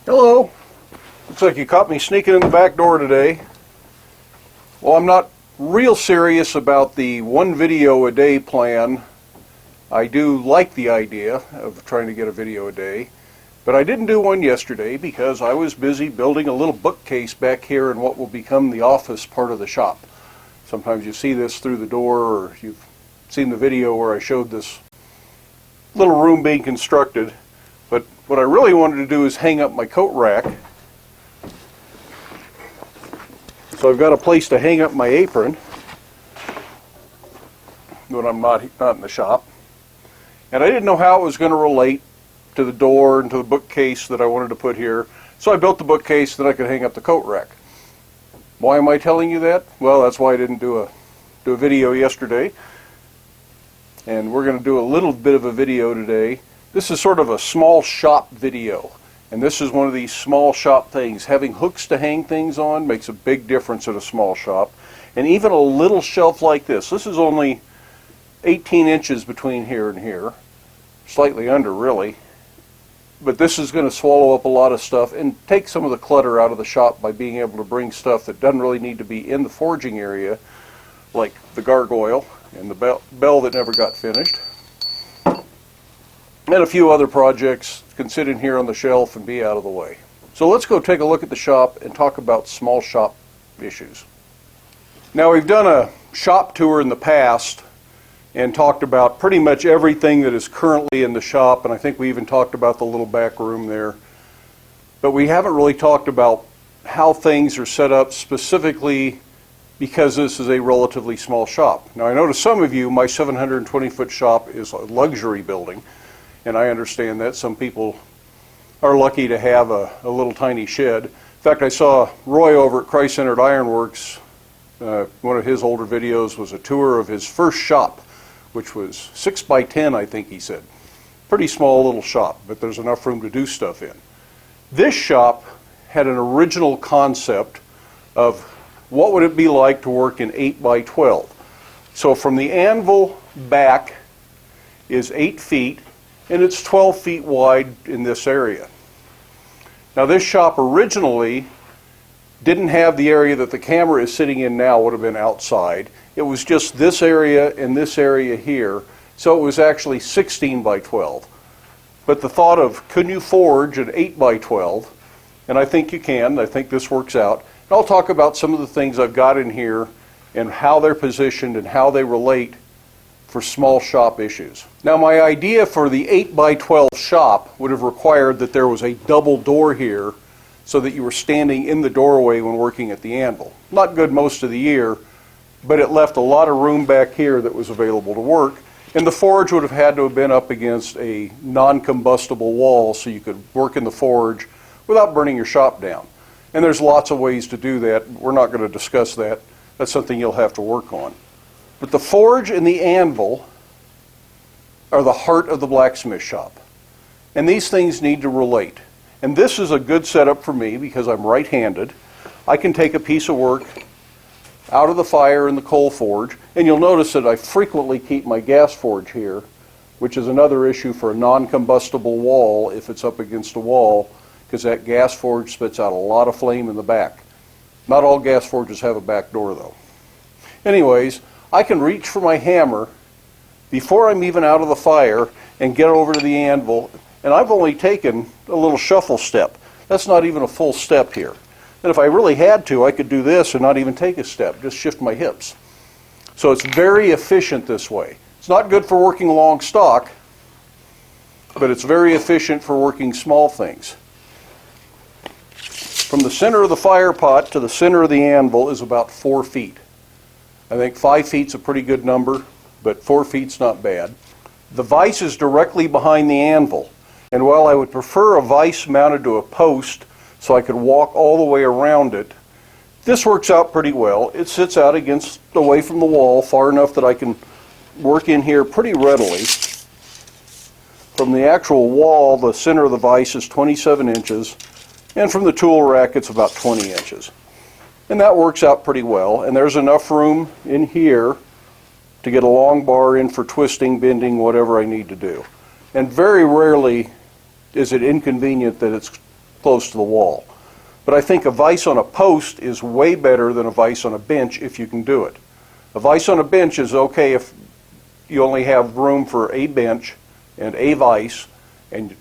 Hello. Looks like you caught me sneaking in the back door today. Well, I'm not real serious about the one video a day plan. I do like the idea of trying to get a video a day, but I didn't do one yesterday because I was busy building a little bookcase back here in what will become the office part of the shop. Sometimes you see this through the door, or you've seen the video where I showed this little room being constructed. But what I really wanted to do is hang up my coat rack. So I've got a place to hang up my apron when I'm not in the shop. And I didn't know how it was going to relate to the door and to the bookcase that I wanted to put here. So I built the bookcase so that I could hang up the coat rack. Why am I telling you that? Well, that's why I didn't do a video yesterday. And we're going to do a little bit of a video today. This is sort of a small shop video, and this is one of these small shop things. Having hooks to hang things on makes a big difference at a small shop. And even a little shelf like this is only 18 inches between here and here, slightly under really, but this is going to swallow up a lot of stuff and take some of the clutter out of the shop by being able to bring stuff that doesn't really need to be in the forging area, like the gargoyle and the bell that never got finished. And a few other projects can sit in here on the shelf and be out of the way. So let's go take a look at the shop and talk about small shop issues. Now, we've done a shop tour in the past and talked about pretty much everything that is currently in the shop, and I think we even talked about the little back room there. But we haven't really talked about how things are set up specifically because this is a relatively small shop. Now, I know to some of you, my 720-foot shop is a luxury building. And I understand that. Some people are lucky to have a little tiny shed. In fact, I saw Roy over at Christ-Centered Ironworks. One of his older videos was a tour of his first shop, which was 6 by 10, I think he said. Pretty small little shop, but there's enough room to do stuff in. This shop had an original concept of what would it be like to work in 8 by 12. So from the anvil back is 8 feet, and it's 12 feet wide in this area. Now, this shop originally didn't have the area that the camera is sitting in now, would have been outside. It was just this area and this area here, so it was actually 16 by 12. But the thought of, could you forge an 8 by 12? And I think you can. I think this works out. And I'll talk about some of the things I've got in here and how they're positioned and how they relate for small shop issues. Now, my idea for the 8 by 12 shop would have required that there was a double door here so that you were standing in the doorway when working at the anvil. Not good most of the year, but it left a lot of room back here that was available to work. And the forge would have had to have been up against a non-combustible wall so you could work in the forge without burning your shop down. And there's lots of ways to do that. We're not going to discuss that. That's something you'll have to work on. But the forge and the anvil are the heart of the blacksmith shop. And these things need to relate. And this is a good setup for me because I'm right-handed. I can take a piece of work out of the fire in the coal forge, and you'll notice that I frequently keep my gas forge here, which is another issue for a non-combustible wall if it's up against a wall, because that gas forge spits out a lot of flame in the back. Not all gas forges have a back door, though. Anyways, I can reach for my hammer before I'm even out of the fire and get over to the anvil, and I've only taken a little shuffle step. That's not even a full step here. And if I really had to, I could do this and not even take a step, just shift my hips. So it's very efficient this way. It's not good for working long stock, but it's very efficient for working small things. From the center of the fire pot to the center of the anvil is about 4 feet. I think 5 feet's a pretty good number, but 4 feet's not bad. The vise is directly behind the anvil, and while I would prefer a vise mounted to a post so I could walk all the way around it, this works out pretty well. It sits out away from the wall far enough that I can work in here pretty readily. From the actual wall, the center of the vise is 27 inches, and from the tool rack it's about 20 inches. And that works out pretty well. And there's enough room in here to get a long bar in for twisting, bending, whatever I need to do. And very rarely is it inconvenient that it's close to the wall. But I think a vise on a post is way better than a vise on a bench if you can do it. A vise on a bench is okay if you only have room for a bench and a vise, and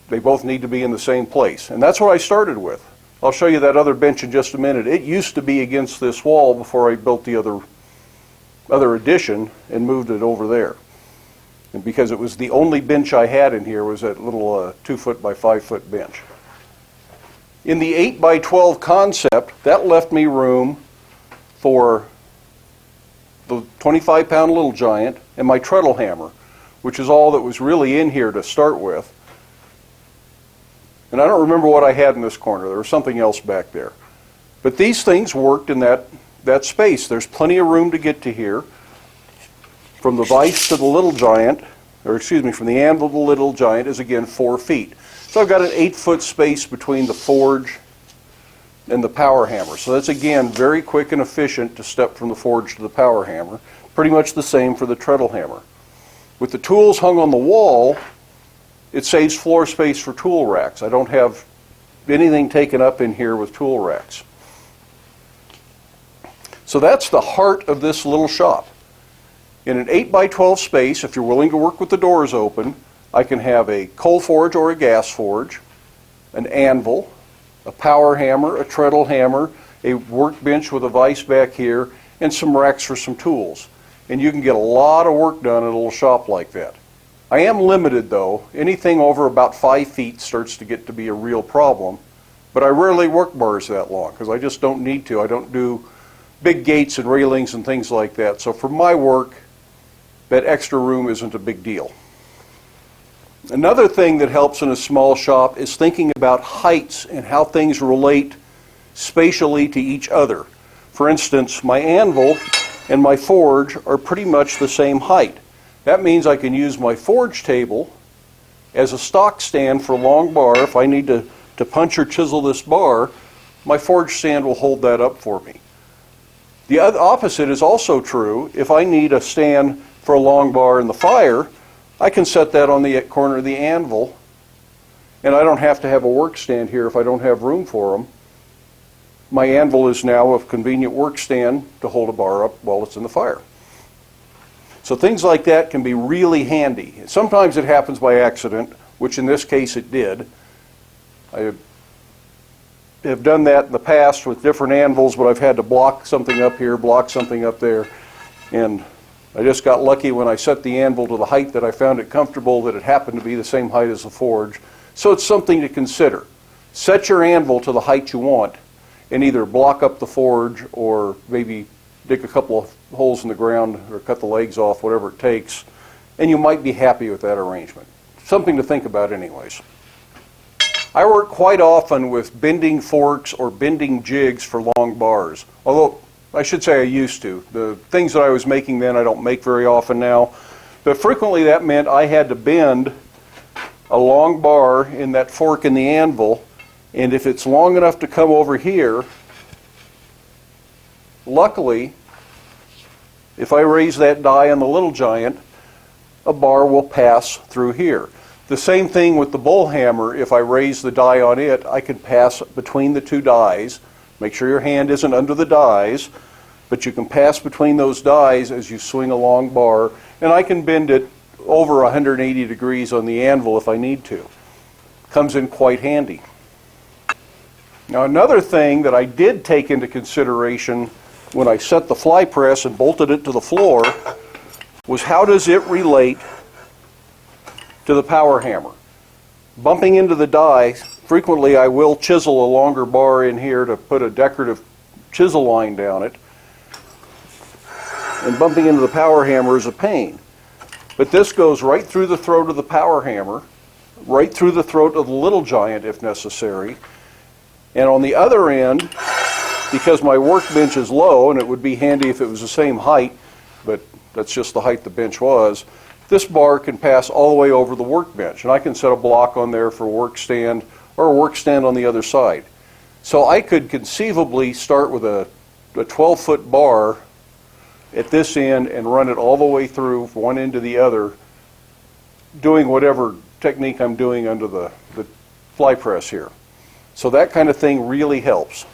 they both need to be in the same place. And that's what I started with. I'll show you that other bench in just a minute. It used to be against this wall before I built the other addition and moved it over there. And because it was the only bench I had in here was that little 2-foot by 5-foot bench. In the 8 by 12 concept, that left me room for the 25-pound little giant and my treadle hammer, which is all that was really in here to start with. And I don't remember what I had in this corner. There was something else back there. But these things worked in that space. There's plenty of room to get to here. From the vise to the little giant, or excuse me, from the anvil to the little giant is again 4 feet. So I've got an 8-foot space between the forge and the power hammer. So that's again very quick and efficient to step from the forge to the power hammer. Pretty much the same for the treadle hammer. With the tools hung on the wall, it saves floor space for tool racks. I don't have anything taken up in here with tool racks. So that's the heart of this little shop. In an 8 by 12 space, if you're willing to work with the doors open, I can have a coal forge or a gas forge, an anvil, a power hammer, a treadle hammer, a workbench with a vise back here, and some racks for some tools. And you can get a lot of work done in a little shop like that. I am limited though. Anything over about 5 feet starts to get to be a real problem. But I rarely work bars that long because I just don't need to. I don't do big gates and railings and things like that. So for my work, that extra room isn't a big deal. Another thing that helps in a small shop is thinking about heights and how things relate spatially to each other. For instance, my anvil and my forge are pretty much the same height. That means I can use my forge table as a stock stand for a long bar. If I need to punch or chisel this bar, my forge stand will hold that up for me. The opposite is also true. If I need a stand for a long bar in the fire, I can set that on the corner of the anvil, and I don't have to have a work stand here if I don't have room for them. My anvil is now a convenient work stand to hold a bar up while it's in the fire. So things like that can be really handy. Sometimes it happens by accident, which in this case it did. I have done that in the past with different anvils, but I've had to block something up here, block something up there, and I just got lucky when I set the anvil to the height that I found it comfortable that it happened to be the same height as the forge. So it's something to consider. Set your anvil to the height you want and either block up the forge or maybe dig a couple of holes in the ground or cut the legs off, whatever it takes, and you might be happy with that arrangement. Something to think about anyways. I work quite often with bending forks or bending jigs for long bars, although I should say I used to. The things that I was making then I don't make very often now, but frequently that meant I had to bend a long bar in that fork in the anvil, and if it's long enough to come over here, luckily, if I raise that die on the little giant, a bar will pass through here. The same thing with the bull hammer. If I raise the die on it, I can pass between the two dies. Make sure your hand isn't under the dies, but you can pass between those dies as you swing a long bar, and I can bend it over 180 degrees on the anvil if I need to. Comes in quite handy. Now another thing that I did take into consideration when I set the fly press and bolted it to the floor was how does it relate to the power hammer. Bumping into the die, frequently I will chisel a longer bar in here to put a decorative chisel line down it, and bumping into the power hammer is a pain. But this goes right through the throat of the power hammer, right through the throat of the little giant if necessary, and on the other end, because my workbench is low, and it would be handy if it was the same height, but that's just the height the bench was, this bar can pass all the way over the workbench, and I can set a block on there for a work stand or a work stand on the other side. So I could conceivably start with a 12-foot bar at this end and run it all the way through from one end to the other, doing whatever technique I'm doing under the fly press here. So that kind of thing really helps.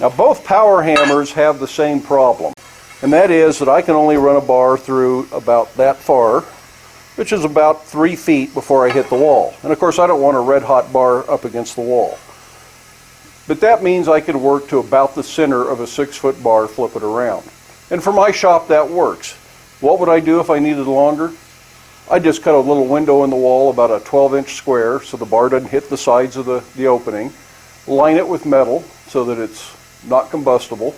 Now both power hammers have the same problem, and that is that I can only run a bar through about that far, which is about 3 feet before I hit the wall. And of course I don't want a red hot bar up against the wall. But that means I can work to about the center of a 6-foot bar, flip it around. And for my shop that works. What would I do if I needed longer? I just cut a little window in the wall about a 12-inch square so the bar doesn't hit the sides of the opening, line it with metal so that it's not combustible,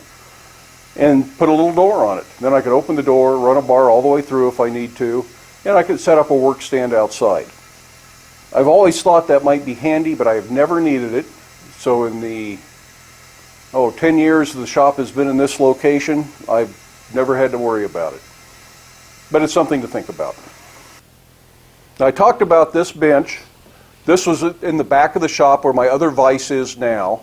and put a little door on it. Then I could open the door, run a bar all the way through if I need to, and I could set up a work stand outside. I've always thought that might be handy, but I have never needed it. So in the 10 years the shop has been in this location, I've never had to worry about it. But it's something to think about. Now, I talked about this bench. This was in the back of the shop where my other vise is now,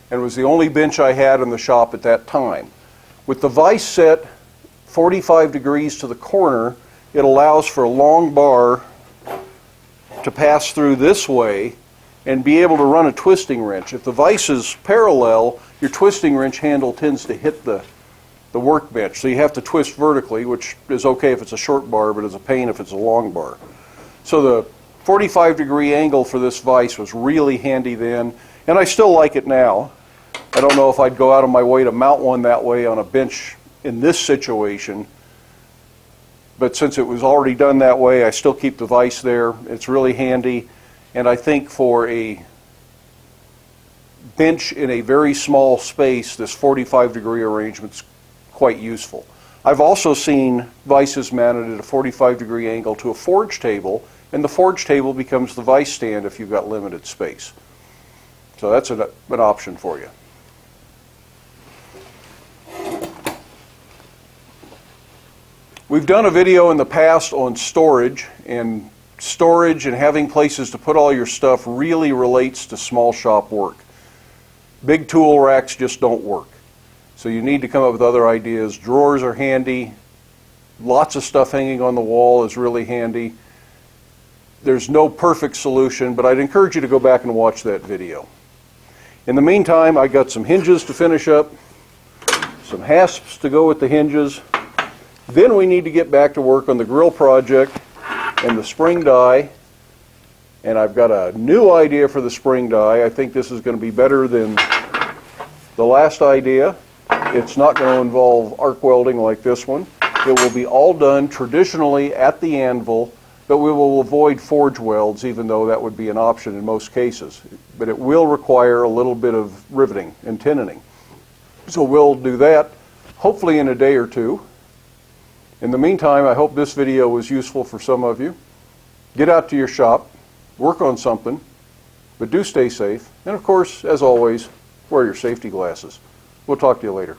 and was the only bench I had in the shop at that time. With the vise set 45 degrees to the corner, it allows for a long bar to pass through this way and be able to run a twisting wrench. If the vise is parallel, your twisting wrench handle tends to hit the workbench, so you have to twist vertically, which is okay if it's a short bar, but is a pain if it's a long bar. So the 45-degree angle for this vise was really handy then, and I still like it now. I don't know if I'd go out of my way to mount one that way on a bench in this situation, but since it was already done that way, I still keep the vise there. It's really handy, and I think for a bench in a very small space, this 45-degree arrangement's quite useful. I've also seen vices mounted at a 45-degree angle to a forge table, and the forge table becomes the vise stand if you've got limited space. So that's an option for you. We've done a video in the past on storage and having places to put all your stuff really relates to small shop work. Big tool racks just don't work. So you need to come up with other ideas. Drawers are handy. Lots of stuff hanging on the wall is really handy. There's no perfect solution, but I'd encourage you to go back and watch that video. In the meantime, I got some hinges to finish up, some hasps to go with the hinges. Then we need to get back to work on the grill project and the spring die. And I've got a new idea for the spring die. I think this is going to be better than the last idea. It's not going to involve arc welding like this one. It will be all done traditionally at the anvil, but we will avoid forge welds, even though that would be an option in most cases. But it will require a little bit of riveting and tenoning. So we'll do that hopefully in a day or two. In the meantime, I hope this video was useful for some of you. Get out to your shop, work on something, but do stay safe. And of course, as always, wear your safety glasses. We'll talk to you later.